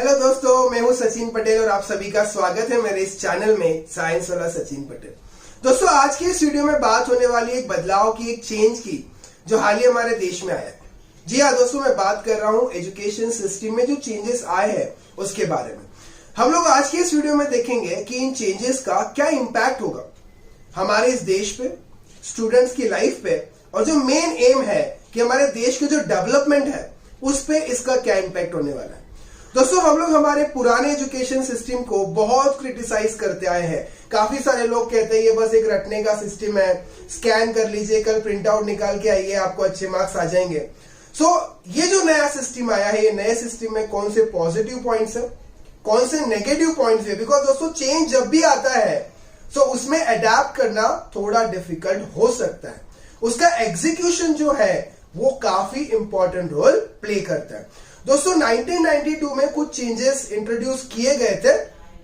Hello दोस्तों, मैं हूं सचिन पटेल और आप सभी का स्वागत है मेरे इस चैनल में साइंस वाला सचिन पटेल। दोस्तों, आज की इस वीडियो में बात होने वाली है एक बदलाव की, एक चेंज की जो हाल ही हमारे देश में आया है। जी हाँ दोस्तों, मैं बात कर रहा हूं एजुकेशन सिस्टम में जो चेंजेस आए हैं उसके बारे में। हम लोग आज की इस वीडियो में देखेंगे कि इन चेंजेस का क्या इम्पैक्ट होगा हमारे इस देश पे, स्टूडेंट्स की लाइफ पे, और जो मेन एम है कि हमारे देश की जो डेवलपमेंट है उस पे इसका क्या इम्पैक्ट होने वाला है। दोस्तों, हम लोग हमारे पुराने एजुकेशन सिस्टम को बहुत क्रिटिसाइज करते आए हैं। काफी सारे लोग कहते हैं ये बस एक रटने का सिस्टम है, स्कैन कर लीजिए, कल प्रिंट आउट निकाल के आइए, आपको अच्छे मार्क्स आ जाएंगे। ये जो नया सिस्टम आया है, ये नए सिस्टम में कौन से पॉजिटिव पॉइंट्स है, कौन से नेगेटिव पॉइंट्स है। बिकॉज दोस्तों, चेंज जब भी आता है तो उसमें अडेप्ट करना थोड़ा डिफिकल्ट हो सकता है। उसका एग्जीक्यूशन जो है वो काफी इंपॉर्टेंट रोल प्ले करता है। दोस्तों, 1992 में कुछ चेंजेस इंट्रोड्यूस किए गए थे,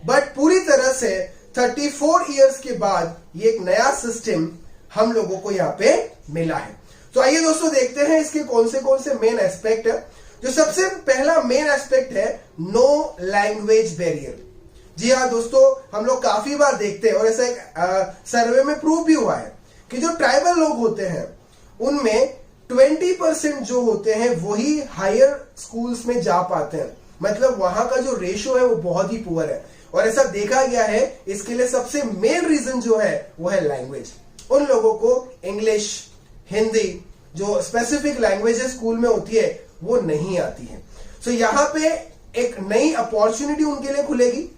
बट पूरी तरह से 34 इयर्स के बाद ये एक नया सिस्टम हम लोगों को यहाँ पे मिला है। तो आइए दोस्तों देखते हैं इसके कौन से मेन एस्पेक्ट है। जो सबसे पहला मेन एस्पेक्ट है नो लैंग्वेज बैरियर। जी हाँ दोस्तों, हम लोग काफी बार देखते हैं और ऐसा एक सर्वे में प्रूव भी हुआ है कि जो ट्राइबल लोग होते हैं उनमें 20% जो होते हैं वही हायर स्कूल्स में जा पाते हैं। मतलब वहां का जो रेशो है वो बहुत ही पुअर है, और ऐसा देखा गया है। इसके लिए सबसे मेन रीजन जो है वो है लैंग्वेज। उन लोगों को इंग्लिश, हिंदी, जो स्पेसिफिक लैंग्वेजेस स्कूल में होती है वो नहीं आती है। सो यहाँ पे एक नई अपॉर्चुनिटी उनके लिए खुलेगी।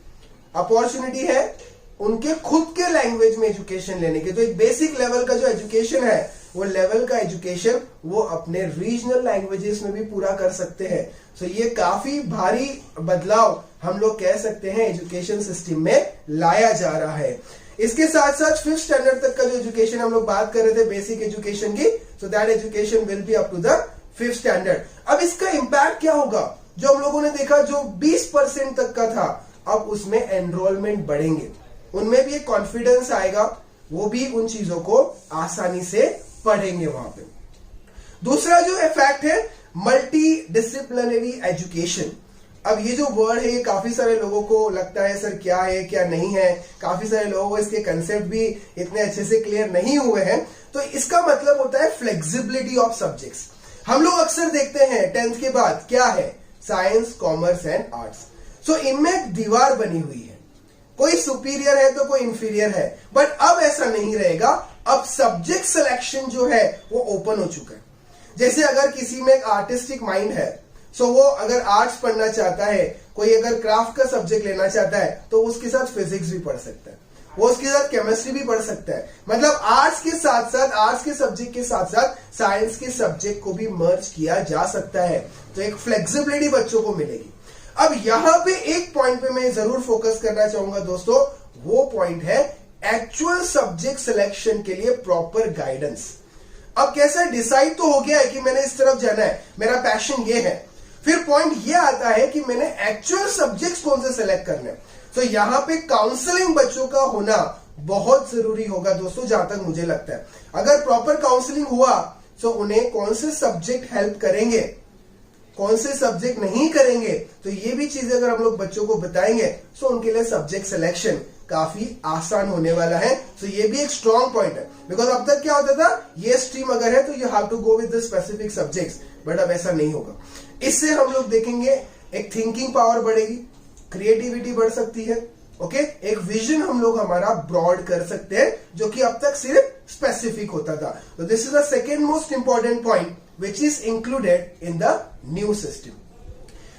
अपॉर्चुनिटी है उनके खुद के लैंग्वेज में एजुकेशन लेने के। तो एक बेसिक लेवल का जो एजुकेशन है वो लेवल का एजुकेशन वो अपने रीजनल लैंग्वेजेस में भी पूरा कर सकते हैं। सो ये काफी भारी बदलाव हम लोग कह सकते हैं एजुकेशन सिस्टम में लाया जा रहा है। इसके साथ साथ 5th स्टैंडर्ड तक का जो एजुकेशन हम लोग बात कर रहे थे बेसिक एजुकेशन की, so that education will be up to the 5th standard. अब इसका इंपैक्ट क्या होगा? जो हम लोगों ने देखा जो 20% तक का था, अब उसमें एनरोलमेंट बढ़ेंगे, उनमें भी एक कॉन्फिडेंस आएगा, वो भी उन चीजों को आसानी से पढ़ेंगे वहां पे। दूसरा जो इफेक्ट है मल्टी डिसिप्लिनरी एजुकेशन। अब ये जो वर्ड है ये काफी सारे लोगों को लगता है सर क्या है क्या नहीं है। काफी सारे लोगों को इसके कंसेप्ट भी इतने अच्छे से क्लियर नहीं हुए हैं। तो इसका मतलब होता है फ्लेक्सिबिलिटी ऑफ सब्जेक्ट्स। हम लोग अक्सर देखते हैं 10th के बाद क्या है, साइंस, कॉमर्स एंड आर्ट्स। सो इनमें एक दीवार बनी हुई है, कोई सुपीरियर है तो कोई इंफीरियर है। बट अब ऐसा नहीं रहेगा। अब सब्जेक्ट सिलेक्शन जो है वो ओपन हो चुका है। जैसे अगर किसी में एक आर्टिस्टिक माइंड है, सो वो अगर आर्ट्स पढ़ना चाहता है, कोई अगर क्राफ्ट का सब्जेक्ट लेना चाहता है तो उसके साथ फिजिक्स भी पढ़ सकता है, वो उसके साथ केमिस्ट्री भी पढ़ सकता है। मतलब आर्ट्स के साथ साथ, आर्ट्स के सब्जेक्ट के साथ साथ साइंस के सब्जेक्ट को भी मर्ज किया जा सकता है। तो एक फ्लेक्सिबिलिटी बच्चों को मिलेगी। अब यहां पे एक पॉइंट पे मैं जरूर फोकस करना चाहूंगा दोस्तों, वो पॉइंट है एक्चुअल सब्जेक्ट सिलेक्शन के लिए प्रॉपर गाइडेंस। अब कैसे डिसाइड तो हो गया है कि मैंने इस तरफ जाना है, मेरा पैशन ये है, फिर पॉइंट ये आता है कि मैंने एक्चुअल सब्जेक्ट्स कौन से सिलेक्ट करने हैं। तो यहां पे काउंसलिंग बच्चों का होना बहुत जरूरी होगा दोस्तों, जहां तक मुझे लगता है। अगर प्रॉपर काउंसलिंग हुआ तो उन्हें कौन से सब्जेक्ट हेल्प करेंगे, कौन से सब्जेक्ट नहीं करेंगे, तो ये भी चीजें अगर हम लोग बच्चों को बताएंगे तो उनके लिए सब्जेक्ट सिलेक्शन काफी आसान होने वाला है। तो ये भी एक स्ट्रॉन्ग पॉइंट है। बिकॉज अब तक क्या होता था, ये स्ट्रीम अगर है तो you have to go with the specific subjects, but अब ऐसा नहीं होगा। इससे हम लोग देखेंगे एक थिंकिंग पावर बढ़ेगी, क्रिएटिविटी बढ़ सकती है। ओके, एक विजन हम लोग हमारा ब्रॉड कर सकते हैं जो कि अब तक सिर्फ स्पेसिफिक होता था। तो this is the second most important point which is included in the new system.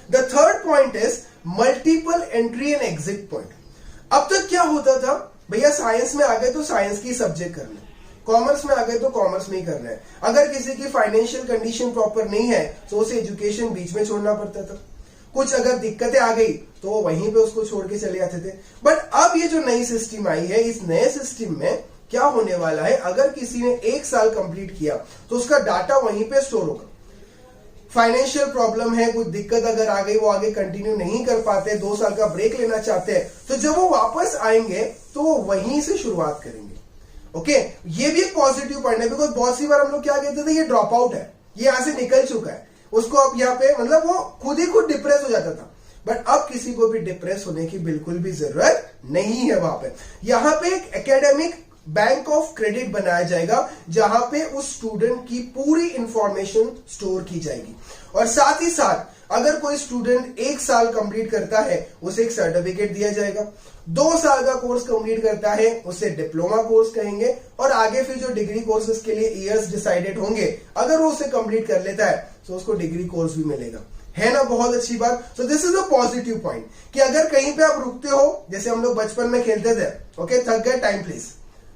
The third point is multiple entry and exit point. अब तक क्या होता था, भैया साइंस में आ गए तो साइंस की सब्जेक्ट करना है, कॉमर्स में आ गए तो कॉमर्स में ही करना है। अगर किसी की फाइनेंशियल कंडीशन प्रॉपर नहीं है तो उसे एजुकेशन बीच में छोड़ना पड़ता था। कुछ अगर दिक्कतें आ गई तो वो वहीं पे उसको छोड़ के चले जाते थे। बट अब ये जो नई सिस्टम आई है, इस नए सिस्टम में क्या होने वाला है, अगर किसी ने 1 साल कंप्लीट किया तो उसका डाटा वहीं पे स्टोर होगा। फाइनेंशियल प्रॉब्लम है, कुछ दिक्कत अगर आ गई, वो आगे कंटिन्यू नहीं कर पाते, 2 साल का ब्रेक लेना चाहते हैं, तो जब वो वापस आएंगे तो वो वहीं से शुरुआत करेंगे। ओके, ये भी एक पॉजिटिव पॉइंट है। बिकॉज बहुत सी बार हम लोग क्या कहते थे, ये ड्रॉप आउट है, ये यहां से निकल चुका है, उसको अब यहाँ पे मतलब वो खुद ही खुद डिप्रेस हो जाता था। बट अब किसी को भी डिप्रेस होने की बिल्कुल भी जरूरत नहीं है। वहां पे यहां पे एक एकेडमिक बैंक ऑफ क्रेडिट बनाया जाएगा जहां पे उस स्टूडेंट की पूरी इंफॉर्मेशन स्टोर की जाएगी। और साथ ही साथ अगर कोई स्टूडेंट 1 साल कंप्लीट करता है उसे एक सर्टिफिकेट दिया जाएगा, 2 साल का कोर्स कंप्लीट करता है उसे डिप्लोमा कोर्स कहेंगे, और आगे फिर जो डिग्री कोर्सेज के लिए ईयर्स डिसाइडेड होंगे अगर वो उसे कंप्लीट कर लेता है तो उसको डिग्री कोर्स भी मिलेगा। है ना बहुत अच्छी बात। So this is a positive point कि अगर कहीं पे आप रुकते हो, जैसे हम लोग बचपन में खेलते थे, ओके थक गए टाइम प्लीज,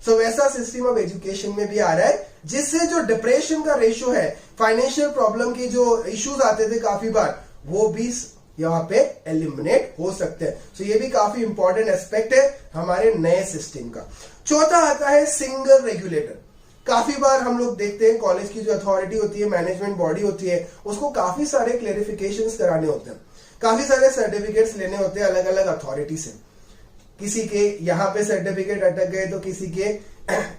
सो वैसा सिस्टम ऑफ एजुकेशन में भी आ रहा है, जिससे जो डिप्रेशन का रेशियो है, फाइनेंशियल प्रॉब्लम की जो इश्यूज आते थे काफी बार, वो भी यहां पे एलिमिनेट हो सकते हैं। सो ये भी काफी इंपॉर्टेंट एस्पेक्ट है हमारे नए सिस्टम का। चौथा आता है सिंगल रेगुलेटर। काफी बार हम लोग देखते हैं कॉलेज की जो अथॉरिटी होती है, मैनेजमेंट बॉडी होती है, उसको काफी सारे क्लेरिफिकेशंस कराने होते हैं, काफी सारे सर्टिफिकेट्स लेने होते हैं अलग अलग अथॉरिटी से। किसी के यहाँ पे सर्टिफिकेट अटक गए तो किसी के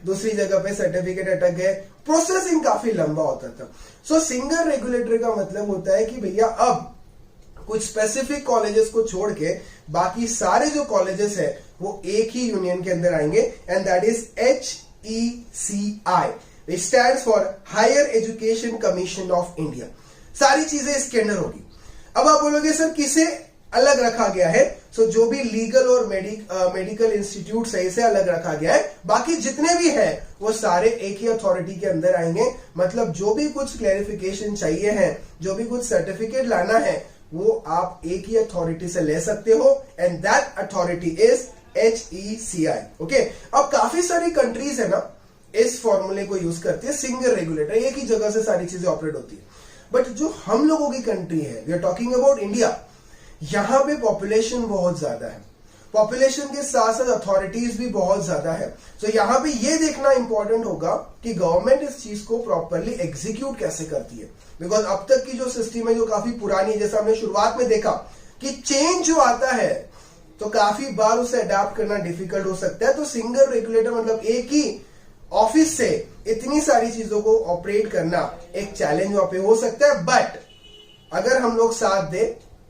दूसरी जगह पे सर्टिफिकेट अटक गए, प्रोसेसिंग काफी लंबा होता था। सो सिंगल रेगुलेटर का मतलब होता है कि भैया अब कुछ स्पेसिफिक कॉलेजेस को छोड़ के बाकी सारे जो कॉलेजेस है वो एक ही यूनियन के अंदर आएंगे, and that is HECI, which stands for higher education commission of India. सारी चीजें इसके अंदर होगी। अब आप बोलोगे सर किसे अलग रखा गया है? सो जो भी लीगल और मेडिकल इंस्टीट्यूट है इसे अलग रखा गया है, बाकी जितने भी है वो सारे एक ही अथॉरिटी के अंदर आएंगे। मतलब जो भी कुछ क्लैरिफिकेशन चाहिए है, जो भी कुछ सर्टिफिकेट लाना है, वो आप एक ही अथॉरिटी से ले सकते हो, and that authority is HECI। Okay, अब काफी सारी कंट्रीज है ना इस फॉर्मूले को यूज करती है, सिंगल रेगुलेटर, एक ही जगह से सारी चीजें ऑपरेट होती है। बट जो हम लोगों की कंट्री है, we are talking about India, यहां पे पॉपुलेशन बहुत ज्यादा है, पॉपुलेशन के साथ साथ अथॉरिटीज भी बहुत ज्यादा है। तो यहां पे ये देखना इंपॉर्टेंट होगा कि गवर्नमेंट इस चीज को प्रॉपरली एग्जीक्यूट कैसे करती है, बिकॉज अब तक की जो सिस्टम है जो काफी पुरानी है, जैसा हमने शुरुआत में देखा कि चेंज जो आता है तो काफी बार उसे अडॉप्ट करना डिफिकल्ट हो सकता है। तो सिंगल रेगुलेटर मतलब एक ही ऑफिस से इतनी सारी चीजों को ऑपरेट करना एक चैलेंज वहां पे हो सकता है, बट अगर हम लोग साथ दे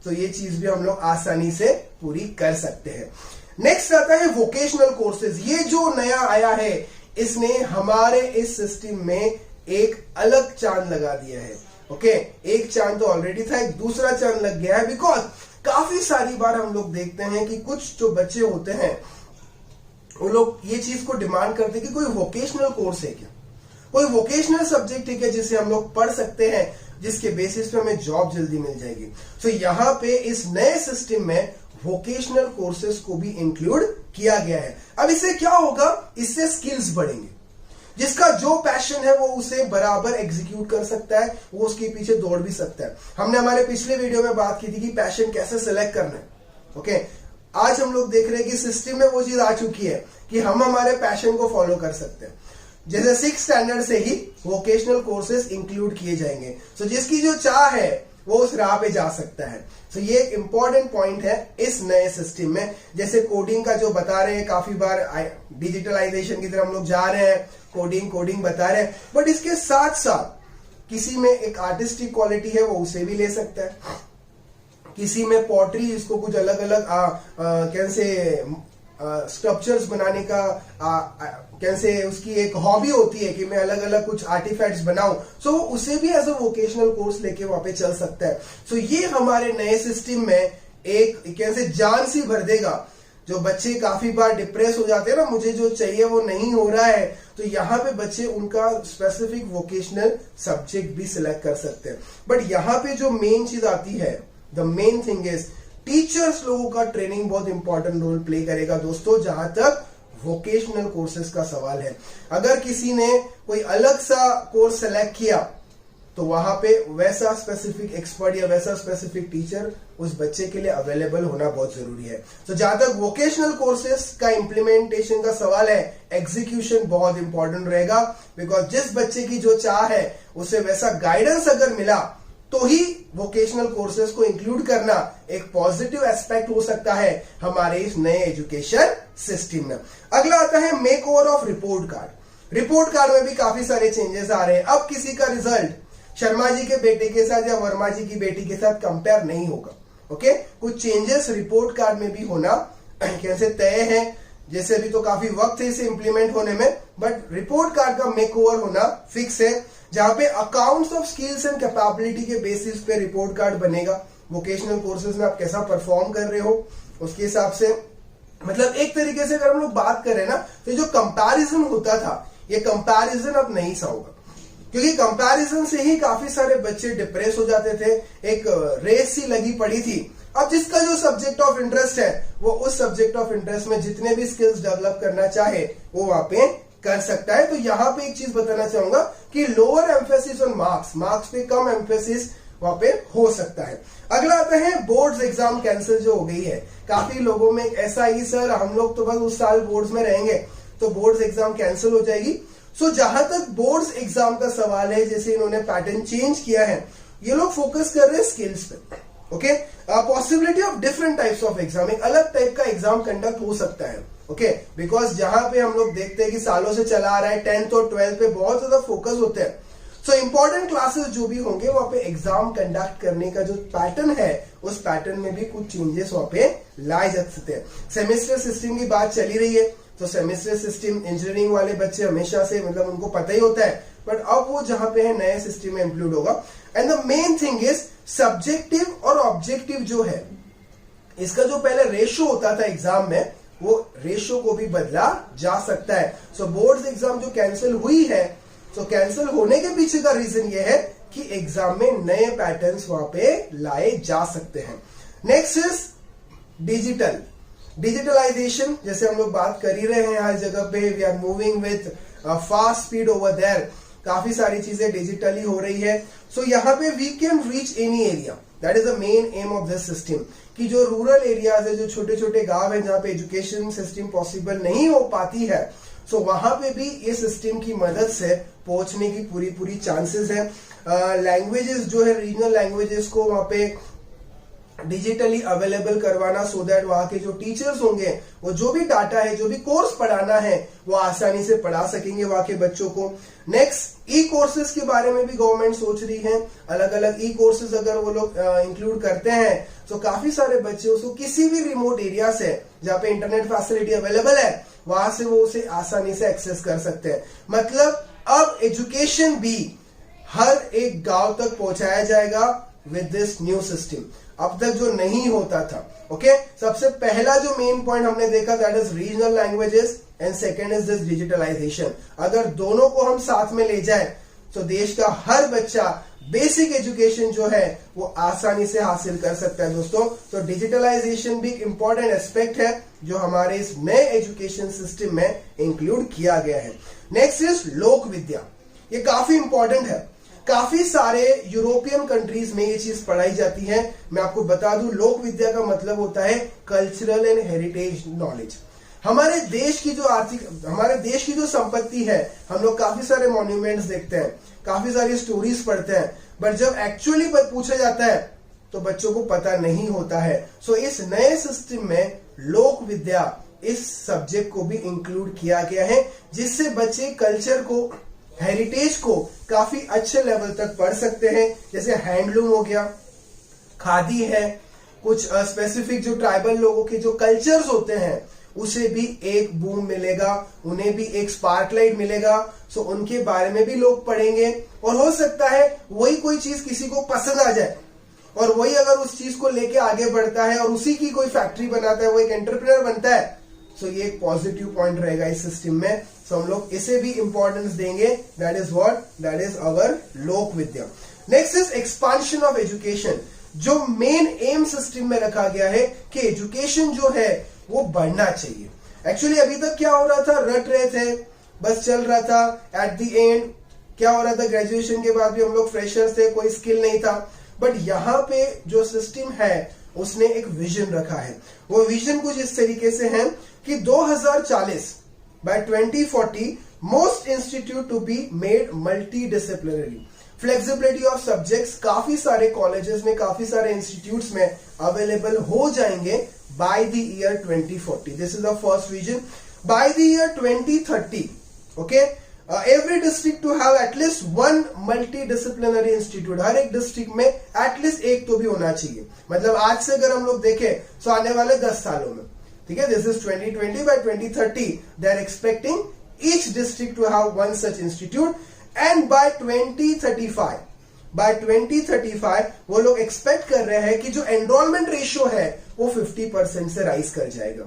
तो ये चीज भी हम लोग आसानी से पूरी कर सकते हैं। नेक्स्ट आता है वोकेशनल कोर्सेज। ये जो नया आया है इसने हमारे इस सिस्टम में एक अलग चांद लगा दिया है। ओके, एक चांद तो ऑलरेडी था, एक दूसरा चांद लग गया है, बिकॉज काफी सारी बार हम लोग देखते हैं कि कुछ जो बच्चे होते हैं वो लोग ये चीज को डिमांड करते हैं कि कोई वोकेशनल कोर्स है क्या, कोई वोकेशनल सब्जेक्ट है क्या जिसे हम लोग पढ़ सकते हैं, जिसके बेसिस पे हमें जॉब जल्दी मिल जाएगी। सो यहाँ पे इस नए सिस्टम में वोकेशनल कोर्सेज को भी इंक्लूड किया गया है। अब इससे क्या होगा, इससे स्किल्स बढ़ेंगे, जिसका जो पैशन है वो उसे बराबर एग्जीक्यूट कर सकता है, वो उसके पीछे दौड़ भी सकता है। हमने हमारे पिछले वीडियो में बात की थी कि पैशन कैसे सिलेक्ट करना है। ओके, आज हम लोग देख रहे हैं कि सिस्टम में वो चीज आ चुकी है कि हम हमारे पैशन को फॉलो कर सकते हैं। जैसे 6th स्टैंडर्ड से ही वोकेशनल कोर्सेज इंक्लूड किए जाएंगे। सो जिसकी जो चाह है वो उस राह पे जा सकता है। सो ये एक इंपॉर्टेंट पॉइंट है इस नए सिस्टम में। जैसे कोडिंग का जो बता रहे हैं, काफी बार डिजिटलाइजेशन की तरफ हम लोग जा रहे हैं, कोडिंग बता रहे हैं, बट इसके साथ साथ किसी में एक आर्टिस्टिक क्वालिटी है वो उसे भी ले सकता है, किसी में पॉटरी, इसको कुछ अलग अलग कैसे स्कल्पचर्स बनाने का कैसे उसकी एक हॉबी होती है कि मैं अलग अलग कुछ आर्टिफैक्ट्स बनाऊं, सो उसे भी एज अ वोकेशनल कोर्स लेके वहां पे चल सकता है। सो ये हमारे नए सिस्टम में एक कैसे जान सी भर देगा। जो बच्चे काफी बार डिप्रेस हो जाते हैं ना, मुझे जो चाहिए वो नहीं हो रहा है, तो यहाँ पे बच्चे उनका स्पेसिफिक वोकेशनल सब्जेक्ट भी सिलेक्ट कर सकते हैं। बट यहाँ पे जो मेन चीज आती है, the main thing is teachers लोगों का ट्रेनिंग बहुत इंपॉर्टेंट रोल प्ले करेगा दोस्तों, जहां तक वोकेशनल कोर्सेज का सवाल है। अगर किसी ने कोई अलग सा कोर्स सेलेक्ट किया तो वहां पे वैसा स्पेसिफिक एक्सपर्ट या वैसा स्पेसिफिक टीचर उस बच्चे के लिए अवेलेबल होना बहुत जरूरी है। तो जहां तक वोकेशनल कोर्सेज का इंप्लीमेंटेशन का सवाल है, एग्जीक्यूशन बहुत इंपॉर्टेंट रहेगा, बिकॉज जिस बच्चे की जो चाह है उसे वैसा गाइडेंस अगर मिला तो ही वोकेशनल कोर्सेज को इंक्लूड करना एक पॉजिटिव एस्पेक्ट हो सकता है हमारे इस नए एजुकेशन सिस्टम में। अगला आता है make over of report card. Report card में भी काफी सारे चेंजेस आ रहे हैं। अब किसी का रिजल्ट शर्मा जी के बेटे के साथ या वर्मा जी की बेटी के साथ कंपेयर नहीं होगा। ओके, कुछ चेंजेस रिपोर्ट कार्ड में भी होना कैसे तय है, जैसे अभी तो काफी वक्त है इसे इंप्लीमेंट होने में, बट रिपोर्ट कार्ड का मेक ओवर होना फिक्स है, जहां पे accounts of skills and capability के बेसिस पे रिपोर्ट कार्ड बनेगा। वोकेशनल कोर्सेज में आप कैसा परफॉर्म कर रहे हो उसके हिसाब से, मतलब एक तरीके से अगर हम लोग बात करें ना, तो जो कंपैरिजन होता था, ये कंपैरिजन अब नहीं सा होगा, क्योंकि कंपैरिजन से ही काफी सारे बच्चे डिप्रेस हो जाते थे, एक रेस सी लगी पड़ी थी। अब जिसका जो सब्जेक्ट ऑफ इंटरेस्ट है वो उस सब्जेक्ट ऑफ इंटरेस्ट में जितने भी स्किल्स डेवलप करना चाहे वो वहां पे कर सकता है। तो यहां पे एक चीज बताना चाहूंगा कि लोअर एम्फेसिस ऑन मार्क्स पे कम एम्फेसिस वहां पे हो सकता है। अगला आता है बोर्ड्स एग्जाम कैंसिल जो हो गई है। काफी लोगों में ऐसा ही, सर हम लोग तो बस उस साल बोर्ड्स में रहेंगे तो बोर्ड्स एग्जाम कैंसिल हो जाएगी। सो जहां तक बोर्ड्स एग्जाम का सवाल है, जैसे इन्होंने पैटर्न चेंज किया है, ये लोग फोकस कर रहे हैं स्किल्स पे। Okay, possibility of different types of exam, एक अलग टाइप का एग्जाम कंडक्ट हो सकता है। ओके, बिकॉज जहां पे हम लोग देखते हैं कि सालों से चला आ रहा है 10th और 12th पे बहुत ज्यादा फोकस होता है, सो इंपॉर्टेंट क्लासेस जो भी होंगे वहां पे एग्जाम कंडक्ट करने का जो पैटर्न है उस पैटर्न में भी कुछ चेंजेस वहां पे लाए जा सकते हैं। सेमेस्टर सिस्टम की बात चली रही है, तो सेमेस्टर सिस्टम इंजीनियरिंग वाले बच्चे हमेशा से, मतलब उनको पता ही होता है, बट अब वो जहां पे है नए सिस्टम में इंक्लूड होगा। And the main thing is subjective और ऑब्जेक्टिव जो है, इसका जो पहले रेशियो होता था एग्जाम में, वो रेशियो को भी बदला जा सकता है। सो बोर्ड्स एग्जाम जो कैंसिल हुई है, सो कैंसिल होने के पीछे का रीजन ये है कि एग्जाम में नए पैटर्न्स वहां पे लाए जा सकते हैं। नेक्स्ट इज डिजिटलाइजेशन, जैसे हम लोग बात कर ही रहे हैं हर जगह पे, we are moving with fast speed over there, काफी सारी चीजें डिजिटली हो रही है। सो यहाँ पे we can reach any area, that is the main aim of this system, कि जो रूरल एरियाज है, जो छोटे छोटे गांव है जहां पे एजुकेशन सिस्टम पॉसिबल नहीं हो पाती है, सो वहां पे भी ये सिस्टम की मदद से पहुंचने की पूरी चांसेस है। लैंग्वेजेस जो है, रीजनल लैंग्वेजेस को वहां पे डिजिटली अवेलेबल करवाना, सो दैट वहां के जो टीचर्स होंगे वो जो भी डाटा है, जो भी कोर्स पढ़ाना है, वो आसानी से पढ़ा सकेंगे वहां के बच्चों को। नेक्स्ट, ई कोर्सेज के बारे में भी गवर्नमेंट सोच रही है, अलग अलग ई कोर्सेज अगर वो लोग इंक्लूड करते हैं तो काफी सारे बच्चे उसको किसी भी रिमोट एरिया से जहां पे इंटरनेट फैसिलिटी अवेलेबल है वहां से वो उसे आसानी से एक्सेस कर सकते हैं। मतलब अब एजुकेशन भी हर एक गांव तक पहुंचाया जाएगा विद दिस न्यू सिस्टम, अब तक जो नहीं होता था। ओके, सबसे पहला जो मेन पॉइंट हमने देखा, that is regional languages, and second is this digitalization. अगर दोनों को हम साथ में ले जाएं तो देश का हर बच्चा बेसिक एजुकेशन जो है वो आसानी से हासिल कर सकता है दोस्तों। तो डिजिटलाइजेशन भी एक इंपॉर्टेंट एस्पेक्ट है जो हमारे इस नए एजुकेशन सिस्टम में इंक्लूड किया गया है। नेक्स्ट इज लोक विद्या, ये काफी इंपॉर्टेंट है, काफी सारे यूरोपियन कंट्रीज में ये चीज पढ़ाई जाती है। मैं आपको बता दूं, लोक विद्या का मतलब होता है कल्चरल एंड हेरिटेज नॉलेज। हमारे देश की जो संपत्ति है, हम लोग काफी सारे मॉन्यूमेंट्स देखते हैं, काफी सारी स्टोरीज पढ़ते हैं, बट जब एक्चुअली पूछा जाता है तो बच्चों को पता नहीं होता है। सो इस नए सिस्टम में लोक विद्या, इस सब्जेक्ट को भी इंक्लूड किया गया है, जिससे बच्चे कल्चर को, हेरिटेज को काफी अच्छे लेवल तक पढ़ सकते हैं। जैसे हैंडलूम हो गया, खादी है, कुछ स्पेसिफिक जो ट्राइबल लोगों के जो कल्चर्स होते हैं उसे भी एक बूम मिलेगा, उन्हें भी एक स्पार्कलाइट मिलेगा। सो उनके बारे में भी लोग पढ़ेंगे, और हो सकता है वही कोई चीज किसी को पसंद आ जाए और वही अगर उस चीज को लेके आगे बढ़ता है और उसी की कोई फैक्ट्री बनाता है, वो एक एंटरप्रेन्योर बनता है, सो ये एक पॉजिटिव पॉइंट रहेगा इस सिस्टम में। सो हम लोग इसे भी इंपॉर्टेंस देंगे, that is what, that is our लोक विद्या। Next is expansion of education, जो मेन एम सिस्टम में रखा गया है कि एजुकेशन जो है वो बढ़ना चाहिए। एक्चुअली अभी तक क्या हो रहा था, रट रहे थे, बस चल रहा था। एट द एंड क्या हो रहा था, ग्रेजुएशन के बाद भी हम लोग फ्रेशर्स थे, कोई स्किल नहीं था। बट यहाँ पे जो सिस्टम है उसने एक विजन रखा है। वो विजन कुछ इस तरीके से है कि 2040 by 2040 most institute to be made multidisciplinary, flexibility of subjects काफी सारे कॉलेजेस में, काफी सारे इंस्टीट्यूट्स में अवेलेबल हो जाएंगे by the year 2040। This is the first vision. By the year 2030 okay, every district to have at least one multidisciplinary institute, हर एक डिस्ट्रिक्ट में एटलीस्ट एक तो भी होना चाहिए। मतलब आज से अगर हम लोग देखें तो आने वाले 10 सालों में, ठीक है, this is 2020, by 2030 they are expecting each district to have one such institute, and by 2035 वो लोग एक्सपेक्ट कर रहे हैं कि जो एनरोलमेंट रेशियो है वो 50% से राइज कर जाएगा।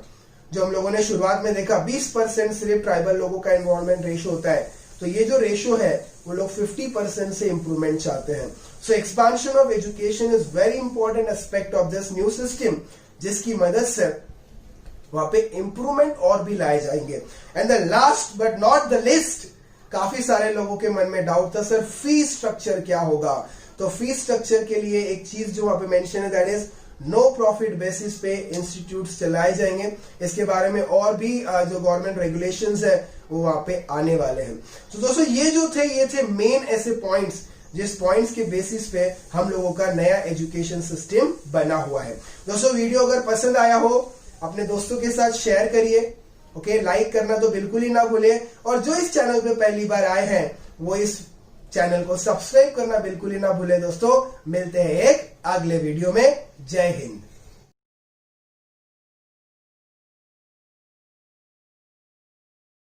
जो हम लोगों ने शुरुआत में देखा 20% सिर्फ ट्राइबल लोगों का एनरोलमेंट रेशियो होता है, तो ये जो रेशियो है वो लोग 50% से इंप्रूवमेंट चाहते हैं। So expansion of education is very important aspect of this new system, जिसकी मदद से वहां पे इंप्रूवमेंट और भी लाए जाएंगे। And the last but not the list, काफी सारे लोगों के मन में डाउट था, सर फीस स्ट्रक्चर क्या होगा। तो फीस स्ट्रक्चर के लिए एक चीज जो वहां पे मेंशन है, that is no profit basis पे इंस्टीट्यूट्स चलाए जाएंगे। इसके बारे में और भी जो गवर्नमेंट रेगुलेशंस है वो वहां पे आने वाले हैं। तो दोस्तों ये थे मेन ऐसे पॉइंट्स जिस पॉइंट्स के बेसिस पे हम लोगों का नया एजुकेशन सिस्टम बना हुआ है। दोस्तों वीडियो अगर पसंद आया हो अपने दोस्तों के साथ शेयर करिए, ओके, लाइक करना तो बिल्कुल ही ना भूलिए, और जो इस चैनल पे पहली बार आए हैं वो इस चैनल को सब्सक्राइब करना बिल्कुल ही ना भूले। दोस्तों मिलते हैं एक अगले वीडियो में। जय हिंद।